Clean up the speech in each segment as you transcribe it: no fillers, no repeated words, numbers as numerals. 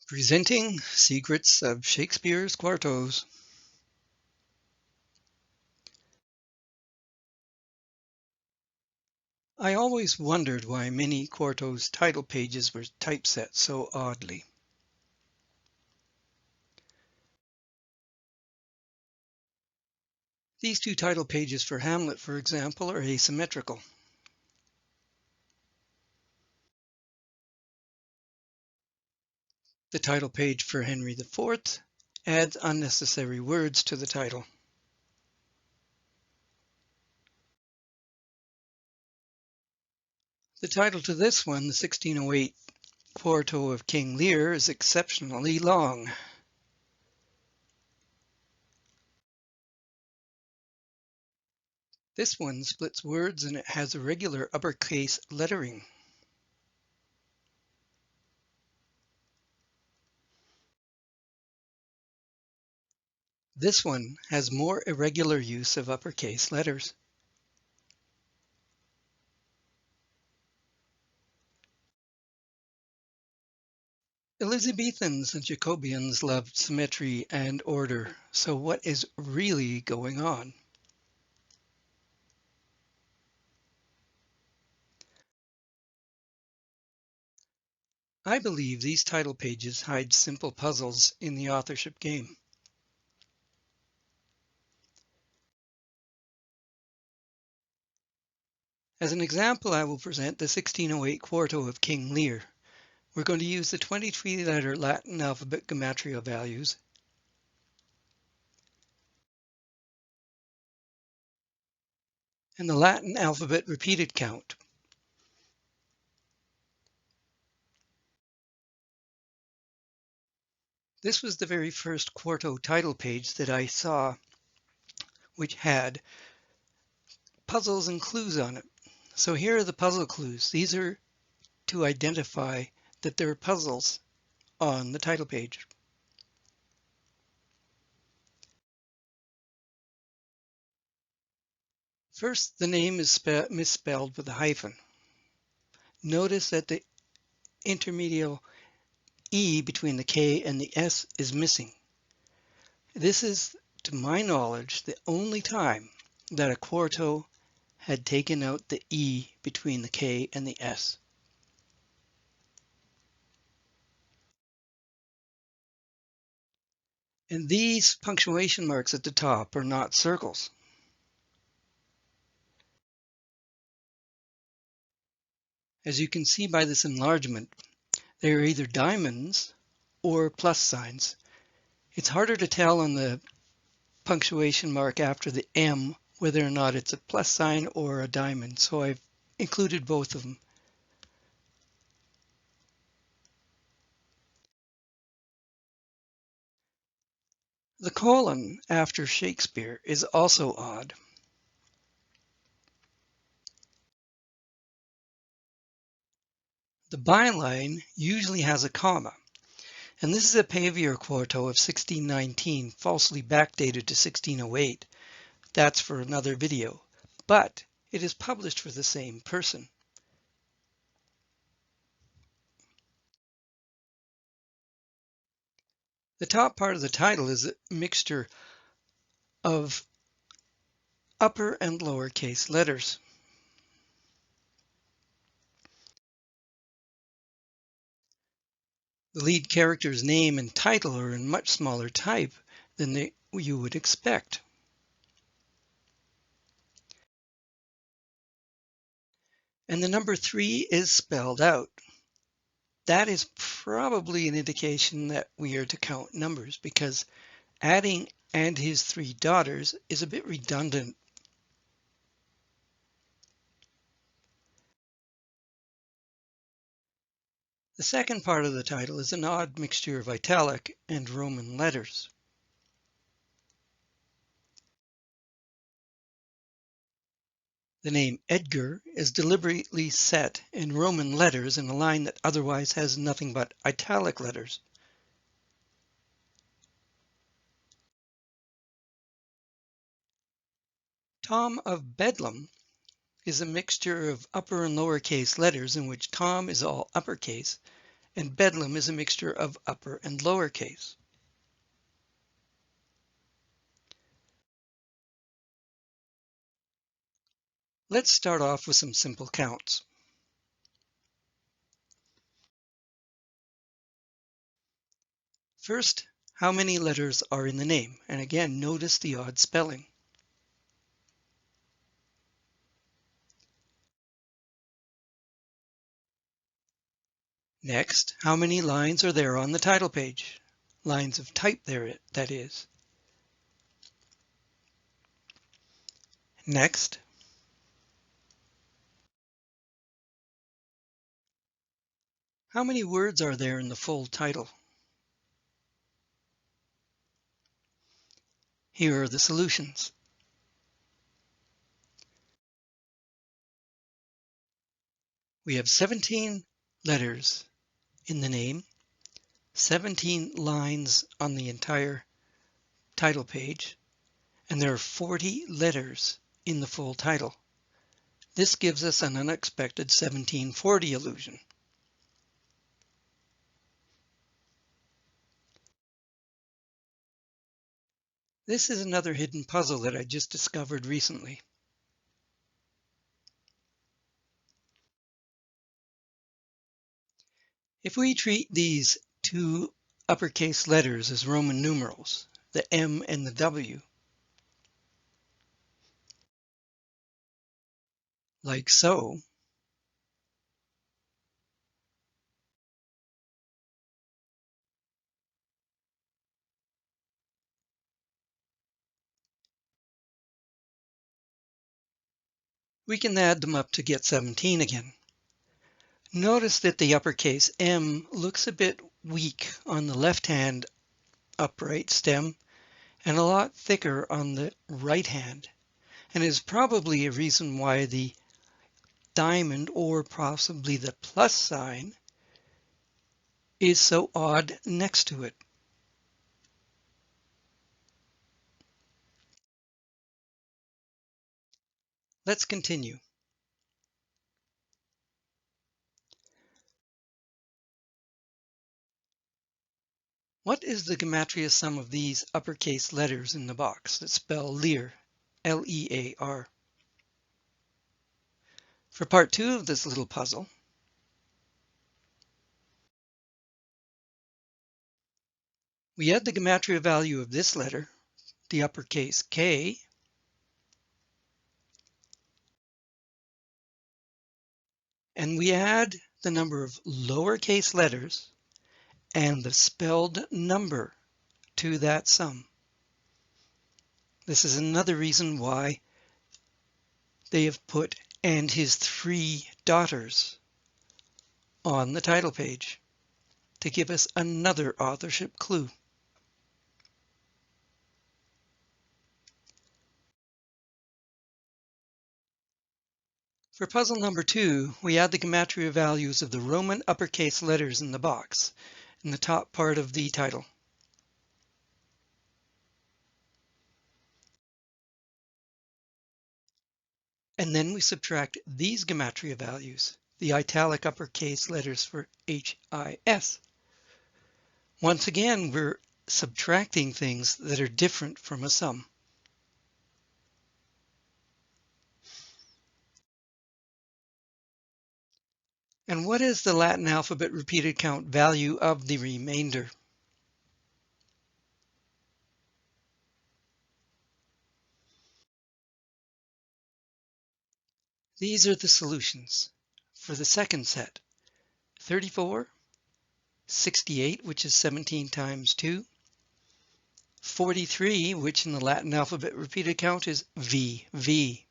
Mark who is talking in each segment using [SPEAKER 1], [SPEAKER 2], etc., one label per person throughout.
[SPEAKER 1] Presenting Secrets of Shakespeare's Quartos. I always wondered why many quartos title pages were typeset so oddly. These two title pages for Hamlet, for example, are asymmetrical. The title page for Henry IV adds unnecessary words to the title. The title to this one, the 1608 Quarto of King Lear, is exceptionally long. This one splits words and it has irregular uppercase lettering. This one has more irregular use of uppercase letters. Elizabethans and Jacobeans loved symmetry and order, so what is really going on? I believe these title pages hide simple puzzles in the authorship game. As an example, I will present the 1608 Quarto of King Lear. We're going to use the 23-letter Latin alphabet gematria values and the Latin alphabet repeated count. This was the very first Quarto title page that I saw, which had puzzles and clues on it. So here are the puzzle clues. These are to identify that there are puzzles on the title page. First, the name is misspelled with a hyphen. Notice that the intermediate E between the K and the S is missing. This is, to my knowledge, the only time that a quarto had taken out the E between the K and the S. And these punctuation marks at the top are not circles. As you can see by this enlargement, they are either diamonds or plus signs. It's harder to tell on the punctuation mark after the M whether or not it's a plus sign or a diamond, so I've included both of them. The colon after Shakespeare is also odd. The byline usually has a comma, and this is a Vere quarto of 1619, falsely backdated to 1608. That's for another video, but it is published for the same person. The top part of the title is a mixture of upper and lower case letters. The lead character's name and title are in much smaller type than you would expect. And the number 3 is spelled out. That is probably an indication that we are to count numbers, because adding "and his 3 daughters" is a bit redundant. The second part of the title is an odd mixture of italic and Roman letters. The name Edgar is deliberately set in Roman letters in a line that otherwise has nothing but italic letters. Tom of Bedlam is a mixture of upper and lower case letters in which Tom is all uppercase and bedlam is a mixture of upper and lower case. Let's start off with some simple counts. First, how many letters are in the name? And again, notice the odd spelling. Next, how many lines are there on the title page? Lines of type there, that is. Next, how many words are there in the full title? Here are the solutions. We have 17 letters in the name, 17 lines on the entire title page, and there are 40 letters in the full title. This gives us an unexpected 1740 illusion. This is another hidden puzzle that I just discovered recently. If we treat these two uppercase letters as Roman numerals, the M and the W, like so, we can add them up to get 17 again. Notice that the uppercase M looks a bit weak on the left-hand upright stem and a lot thicker on the right hand, and is probably a reason why the diamond or possibly the plus sign is so odd next to it. Let's continue. What is the gematria sum of these uppercase letters in the box that spell Lear, L-E-A-R? For part 2 of this little puzzle, we add the gematria value of this letter, the uppercase K, and we add the number of lowercase letters and the spelled number to that sum. This is another reason why they have put "and his 3 daughters" on the title page to give us another authorship clue. For puzzle number 2, we add the gematria values of the Roman uppercase letters in the box in the top part of the title. And then we subtract these gematria values, the italic uppercase letters for H-I-S. Once again, we're subtracting things that are different from a sum. And what is the Latin alphabet repeated count value of the remainder? These are the solutions for the second set: 34, 68, which is 17 times 2, 43, which in the Latin alphabet repeated count is VV.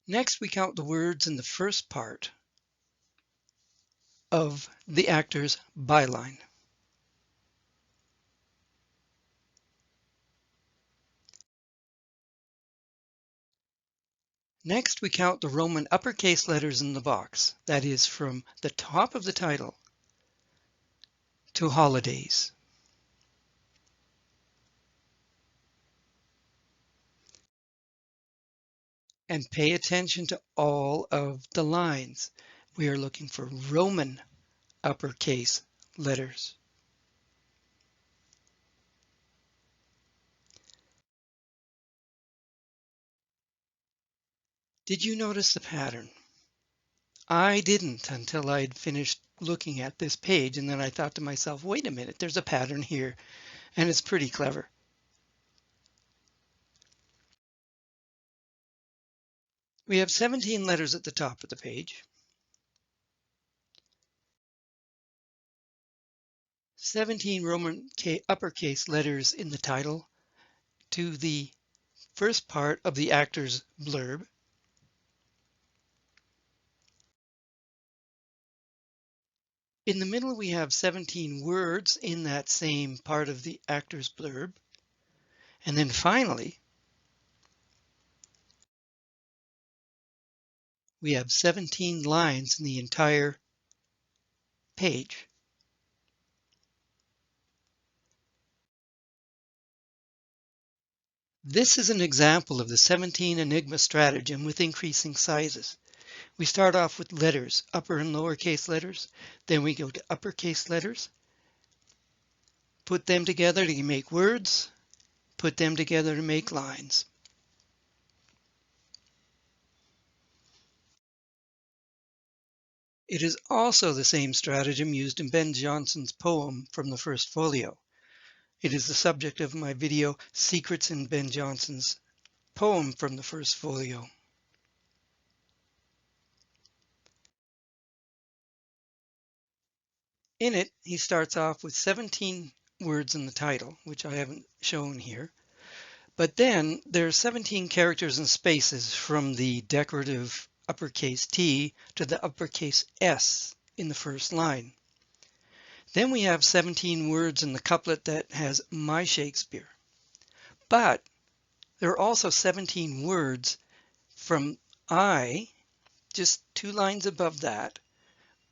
[SPEAKER 1] Next, we count the words in the first part of the actor's byline. Next, we count the Roman uppercase letters in the box, that is, from the top of the title to holidays. And pay attention to all of the lines. We are looking for Roman uppercase letters. Did you notice the pattern? I didn't until I'd finished looking at this page, and then I thought to myself, wait a minute, there's a pattern here, and it's pretty clever. We have 17 letters at the top of the page, 17 Roman uppercase letters in the title to the first part of the actor's blurb. In the middle, we have 17 words in that same part of the actor's blurb. And then finally, we have 17 lines in the entire page. This is an example of the 17 enigma stratagem with increasing sizes. We start off with letters, upper and lowercase letters. Then we go to uppercase letters, put them together to make words, put them together to make lines. It is also the same stratagem used in Ben Jonson's poem from the First Folio. It is the subject of my video, Secrets in Ben Jonson's poem from the First Folio. In it, he starts off with 17 words in the title, which I haven't shown here. But then there are 17 characters and spaces from the decorative uppercase T to the uppercase S in the first line. Then we have 17 words in the couplet that has my Shakespeare. But there are also 17 words from I, just 2 lines above that,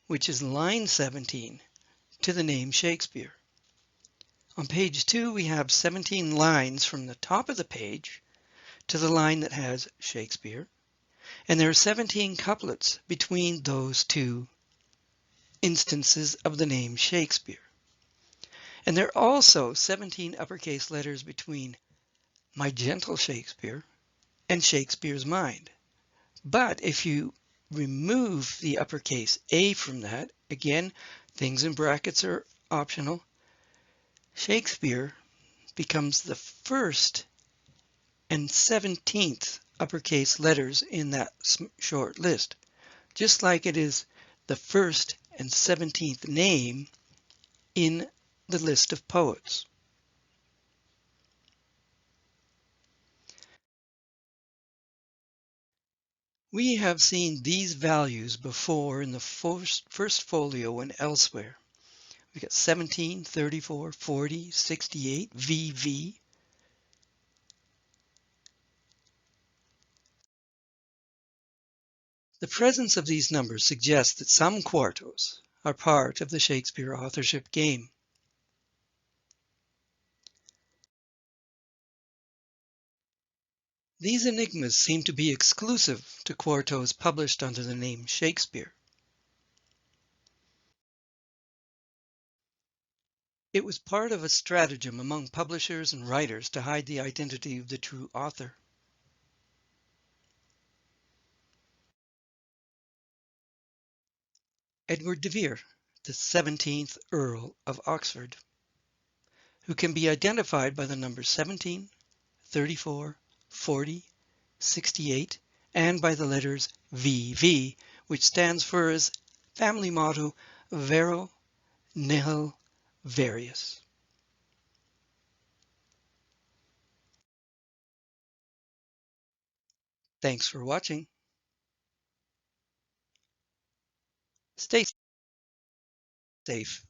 [SPEAKER 1] which is line 17, to the name Shakespeare. On page 2, we have 17 lines from the top of the page to the line that has Shakespeare, and there are 17 couplets between those two instances of the name Shakespeare. And there are also 17 uppercase letters between my gentle Shakespeare and Shakespeare's mind. But if you remove the uppercase A from that, again, things in brackets are optional, Shakespeare becomes the first and 17th uppercase letters in that short list, just like it is the first and 17th name in the list of poets. We have seen these values before in the first folio and elsewhere. We got 17, 34, 40, 68, VV. The presence of these numbers suggests that some quartos are part of the Shakespeare authorship game. These enigmas seem to be exclusive to quartos published under the name Shakespeare. It was part of a stratagem among publishers and writers to hide the identity of the true author. Edward de Vere, the 17th Earl of Oxford, who can be identified by the numbers 17, 34, 40, 68, and by the letters VV, which stands for his family motto, Vero Nihil Varius. Thanks for watching. Stay safe.